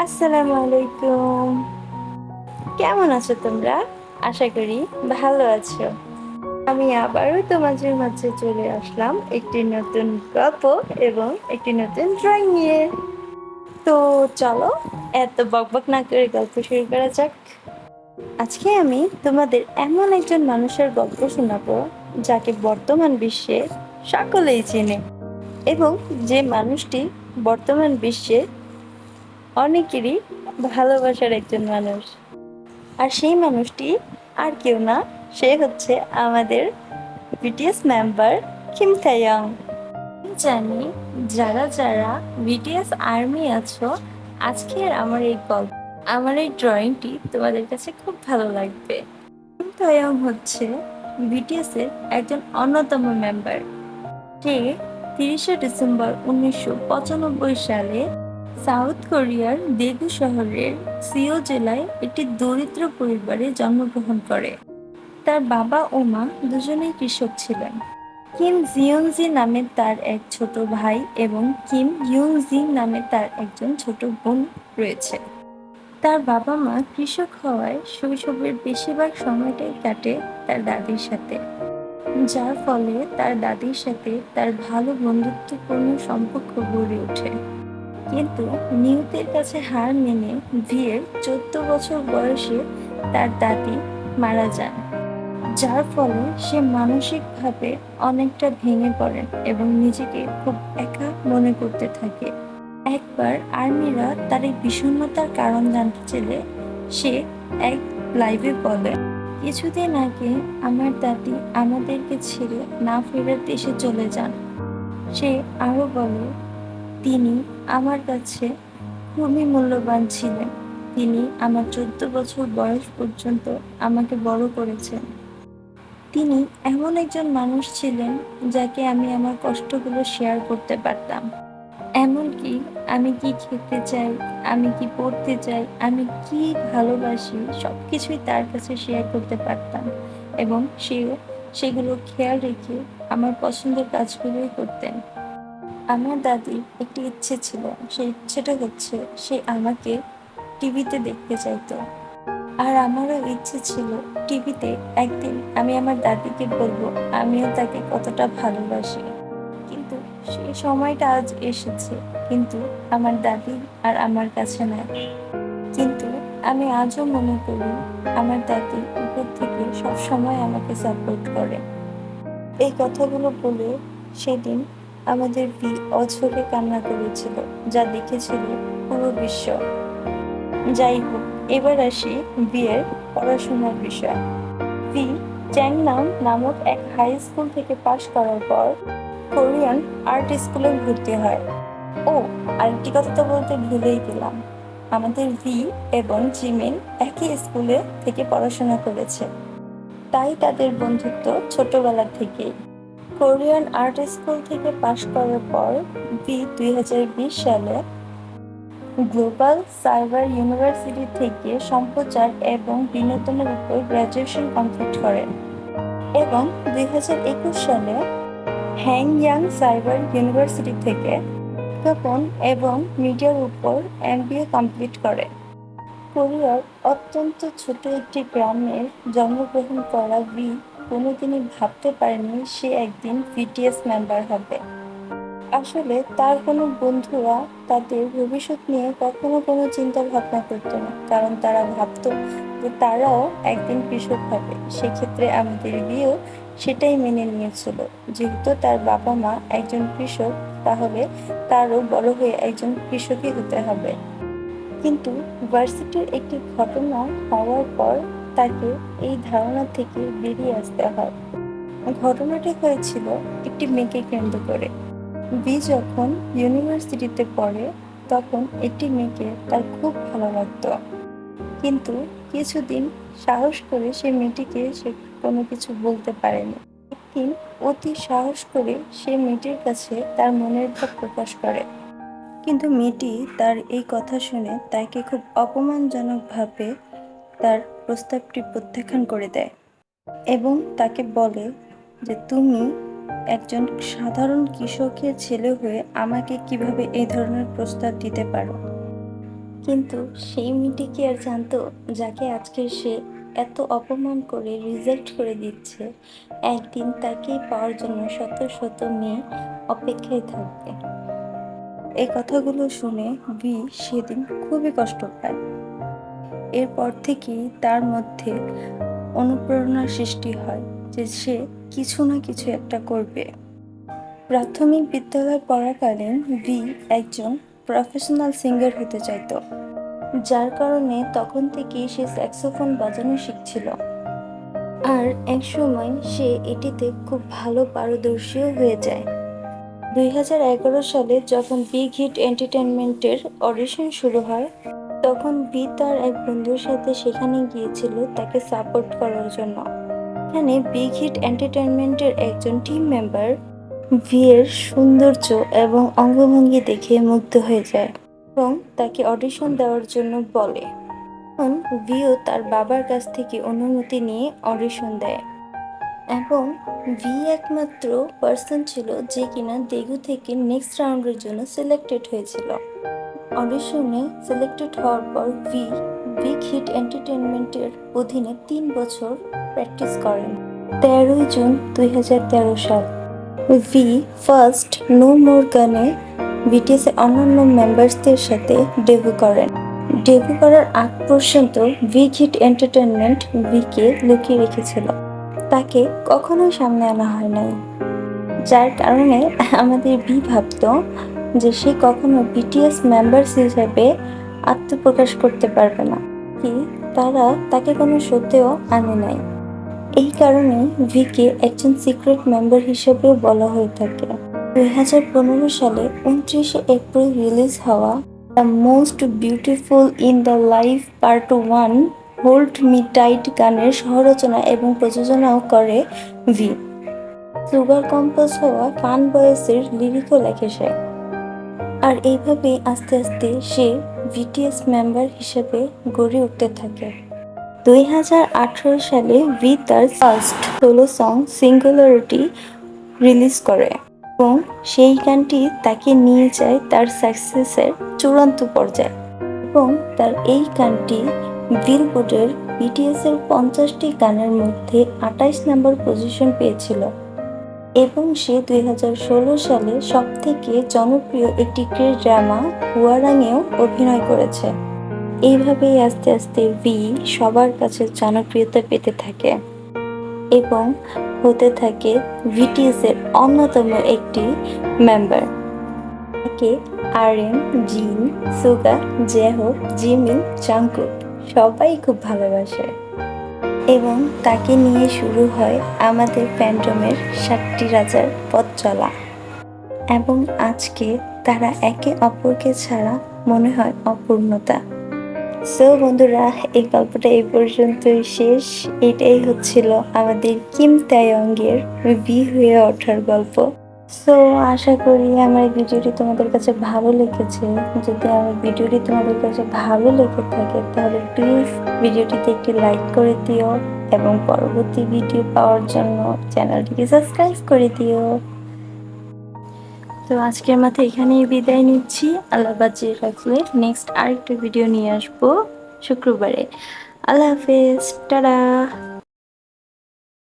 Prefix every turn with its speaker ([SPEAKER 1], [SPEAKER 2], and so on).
[SPEAKER 1] আসসালামু আলাইকুম। কেমন আছো তোমরা? আশা করি ভালো আছো। আমি আবারও তোমাদের মাঝে চলে আসলাম একটি নতুন গল্প এবং একটি নতুন ড্রয়িং নিয়ে। তো চলো, এত বকবক না করে গল্প শুরু করা যাক। আজকে আমি তোমাদের এমন একজন মানুষের গল্প শোনাবো যাকে বর্তমান বিশ্বে সকলেই চেনে, এবং যে মানুষটি বর্তমান বিশ্বে অনেকেরই ভালোবাসার একজন মানুষ। আর সেই মানুষটি আর কেউ না, সে হচ্ছে আমাদের বিটিএস মেম্বার কিম তাইয়ং। আমি জানি যারা যারা বিটিএস আর্মি আছো, আজকের আমার এই গল্প, আমার এই ড্রয়িংটি তোমাদের কাছে খুব ভালো লাগবে। কিম তাইয়ং হচ্ছে বিটিএস এর একজন অন্যতম মেম্বার। সে 30শে ডিসেম্বর 1995 সালে সাউথ কোরিয়ার দেগু শহরের সিও জেলায় একটি দরিদ্র পরিবারে জন্মগ্রহণ করে। তার বাবা ও মা দুজনেই কৃষক ছিলেন। কিম জিয়ংজি নামে তার এক ছোট ভাই এবং কিম ইয়ুংজি নামে তার একজন ছোট বোন রয়েছে। তার বাবা মা কৃষক হওয়ায় শৈশবের বেশিরভাগ সময়টাই কাটে তার দাদির সাথে, যার ফলে তার দাদির সাথে তার ভালো বন্ধুত্বপূর্ণ সম্পর্ক গড়ে ওঠে। কিন্তু নিয়তির কাছে হার মেনে ভিয়ের 14 বছর বয়সে তার দাদি মারা যান, যার ফলে সে মানসিকভাবে অনেকটা ভেঙে পড়েন এবং নিজেকে খুব একা মনে করতে থাকে। একবার আর্মিরা তার এই বিষণ্ণতার কারণ জানতে চাইলে সে এক লাইভে বলে, কিছুদিন আগে আমার দাদি আমাদেরকে ছেড়ে না ফেরার দেশে চলে যান। সে আরো বলে, তিনি আমার কাছে খুবই মূল্যবান ছিলেন। তিনি আমার 14 বছর বয়স পর্যন্ত আমাকে বড় করেছেন। তিনি এমন একজন মানুষ ছিলেন যাকে আমি আমার কষ্টগুলো শেয়ার করতে পারতাম। এমনকি আমি কি খেতে চাই, আমি কি পড়তে চাই, আমি কি ভালোবাসি, সবকিছুই তার কাছে শেয়ার করতে পারতাম, এবং সেও সেগুলো খেয়াল রেখে আমার পছন্দের কাজগুলোই করতেন। আমার দাদির একটি ইচ্ছে ছিল, সেই ইচ্ছেটা হচ্ছে সে আমাকে টিভিতে দেখতে চাইতো। আর আমারও ইচ্ছে ছিল টিভিতে একদিন আমি আমার দাদিকে বলবো আমিও তাকে কতটা ভালোবাসি। কিন্তু সেই সময়টা আজ এসেছে, কিন্তু আমার দাদি আর আমার কাছে নাই। কিন্তু আমি আজও মনে করি আমার দাদি উপর থেকে সব সময় আমাকে সাপোর্ট করে। এই কথাগুলো বলে সেদিন আমাদের বি অঝরে কান্না করেছিল, যা দেখেছিল পুরো বিশ্ব। যাই হোক, এবার আসি বিয়ের পড়াশোনার বিষয়। ভি চ্যাংনাম নামক এক হাই স্কুল থেকে পাশ করার পর কোরিয়ান আর্ট স্কুলে ভর্তি হয়। ও, আরেকটি কথা তো বলতে ভুলেই গেলাম, আমাদের ভি এবং জিমিন একই স্কুলে থেকে পড়াশোনা করেছে, তাই তাদের বন্ধুত্ব ছোটবেলা থেকেই। কোরিয়ান আর্ট স্কুল থেকে পাশ করার পর ভি 2020 সালে গ্লোবাল সাইবার ইউনিভার্সিটি থেকে সম্প্রচার এবং বিনোদনের উপর গ্র্যাজুয়েশন কমপ্লিট করেন, এবং 2021 সালে হ্যাংয়াং সাইবার ইউনিভার্সিটি থেকে বিজ্ঞাপন এবং মিডিয়ার উপর এমবিএ কমপ্লিট করে। কোরিয়ার অত্যন্ত ছোট একটি গ্রামে জন্মগ্রহণ করা ভি কোনোদিনই ভাবতে পারেনি সে একদিন বিটিএস মেম্বার হবে। আসলে তার কোনো বন্ধুরা তাদের ভবিষ্যৎ নিয়ে কখনো কোনো চিন্তা ভাবনা করতো না, কারণ তারা ভাবতো যে তারাও একদিন কৃষক হবে। সেক্ষেত্রে আমাদের বিয়েও সেটাই মেনে নিয়েছিল, যেহেতু তার বাবা মা একজন কৃষক, তাহলে তারও বড় হয়ে একজন কৃষকই হতে হবে। কিন্তু ভার্সিটির একটি ঘটনা হওয়ার পর তাকে এই ধারণা থেকে বেরিয়ে আসতে হয়। ঘটনাটি হয়েছিল একটি মেয়েকে কেন্দ্র করে। বি যখন ইউনিভার্সিটিতে পড়ে তখন একটি মেয়েকে তার খুব ভালো লাগতো, কিন্তু কিছুদিন সাহস করে সে মেয়েটিকে সে কোনো কিছু বলতে পারেনি। একদিন অতি সাহস করে সে মেয়েটির কাছে তার মনের ভাব প্রকাশ করে, কিন্তু মেয়েটি তার এই কথা শুনে তাকে খুব অপমানজনকভাবে তার প্রস্তাবটি প্রত্যাখ্যান করে দেয় এবং তাকে বলে যে তুমি একজন সাধারণ কৃষকের ছেলে হয়ে আমাকে কিভাবে এই ধরনের প্রস্তাব দিতে পারো। কিন্তু সেই মেয়েটি কি আর জানতো যাকে আজকে সে এত অপমান করে রিজেক্ট করে দিচ্ছে, একদিন তাকেই পাওয়ার জন্য শত শত মেয়ে অপেক্ষায় থাকবে। এই কথাগুলো শুনে ভি সেদিন খুবই কষ্ট পায়। এরপর থেকেই তার মধ্যে অনুপ্রেরণার সৃষ্টি হয় যে সে কিছু না কিছু একটা করবে। প্রাথমিক বিদ্যালয় পড়াকালীন ভি একজন প্রফেশনাল সিঙ্গার হতে চাইতো, যার কারণে তখন থেকেই সে স্যাক্সোফোন বাজানো শিখছিল। আর একসময় সে এটিতে খুব ভালো পারদর্শীও হয়ে যায়। 2011 সালে যখন বিগ হিট এন্টারটেইনমেন্টের অডিশন শুরু হয়, তখন বি তার এক বন্ধুর সাথে সেখানে গিয়েছিল তাকে সাপোর্ট করার জন্য। এখানে বিগ হিট এন্টারটেইনমেন্টের একজন টিম মেম্বার ভি এর সৌন্দর্য এবং অঙ্গভঙ্গি দেখে মুগ্ধ হয়ে যায় এবং তাকে অডিশন দেওয়ার জন্য বলে। তখন ভিও তার বাবার কাছ থেকে অনুমতি নিয়ে অডিশন দেয় এবং ভি একমাত্র পার্সন ছিল যে কিনা দেগু থেকে নেক্সট রাউন্ডের জন্য সিলেক্টেড হয়েছিল। অডিশনে সিলেক্টেড হওয়ার পর ভি বিগ হিট এন্টারটেইনমেন্টের অধীনে 3 বছর প্র্যাকটিস করেন। 13 জুন 2013 সাল ভি ফার্স্ট নো মোর গানে বিটিএস এর অন্যান্য মেম্বার্সদের সাথে ডেবিউ করেন। ডেবিউ করার আগ পর্যন্ত বিগ হিট এন্টারটেইনমেন্ট ভিকে লুকিয়ে রেখেছিল, তাকে কখনোই সামনে আনা হয় নাই, যার কারণে আমাদের ভি ভাবতো যে সে কখনো বিটিএস মেম্বার্স হিসেবে আত্মপ্রকাশ করতে পারবে না, কি তারা তাকে কোনো শোতেও আনে নাই। এই কারণে ভিকে একজন সিক্রেট মেম্বার হিসেবেও বলা হয়ে থাকে। 2015 সালে 29 এপ্রিল রিলিজ হওয়া the most beautiful in the life part 1 hold me tight গানের সহ-রচনা এবং প্রযোজনাও করে ভি। সুগার কম্পোজ হওয়া ফান ভয়েসের লিরিকও লেখে সে। আর এইভাবেই আস্তে আস্তে সে বিটিএস মেম্বার হিসেবে গড়ে উঠতে থাকে। 2018 সালে ভি তার first solo song singularity release করে এবং সেই গানটি তাকে নিয়ে যায় তার সাকসেসের চূড়ান্ত পর্যায়ে এবং তার এই গানটি বিলবোর্ডের বিটিএস এর 50টি গানের মধ্যে 28 নম্বর পজিশন পেয়েছিল এবং সে 2016 সালে সবথেকে জনপ্রিয় একটি কে ড্রামা হুয়ারাংয়েও অভিনয় করেছে। এইভাবেই আস্তে আস্তে ভি সবার কাছে জনপ্রিয়তা পেতে থাকে এবং হতে থাকে বিটিএস এর অন্যতম একটি মেম্বার। তাকে আরএম, জিন, সুগা, জেহো, জিমিন, জাংকুক সবাই খুব ভালোবাসে এবং তাকে নিয়ে শুরু হয় আমাদের ফ্যান্ডমের 7টি রাজার পথ চলা এবং আজকে তারা একে অপরকে ছাড়া মনে হয় অপূর্ণতা। সো বন্ধুরা, এই গল্পটা এই পর্যন্তই শেষ। এটাই হচ্ছিল আমাদের কিম তাeyongয়ের ভি হয়ে ওঠার গল্প। সো আশা করি আমার এই ভিডিওটি তোমাদের কাছে ভালো লেগেছে। যদি আমার ভিডিওটি তোমাদের কাছে ভালো লেগে থাকে তাহলে প্লিজ ভিডিওটিতে একটি লাইক করে দিও এবং পরবর্তী ভিডিও পাওয়ার জন্য চ্যানেলটিকে সাবস্ক্রাইব করে দিও। তো আজকের মতো এখানেই বিদায় নিচ্ছি। আল্লাহ বাঁচিয়ে রাখলে নেক্সট আরেকটা ভিডিও নিয়ে আসবো শুক্রবারে। আল্লাহ হাফেজ, টাটা।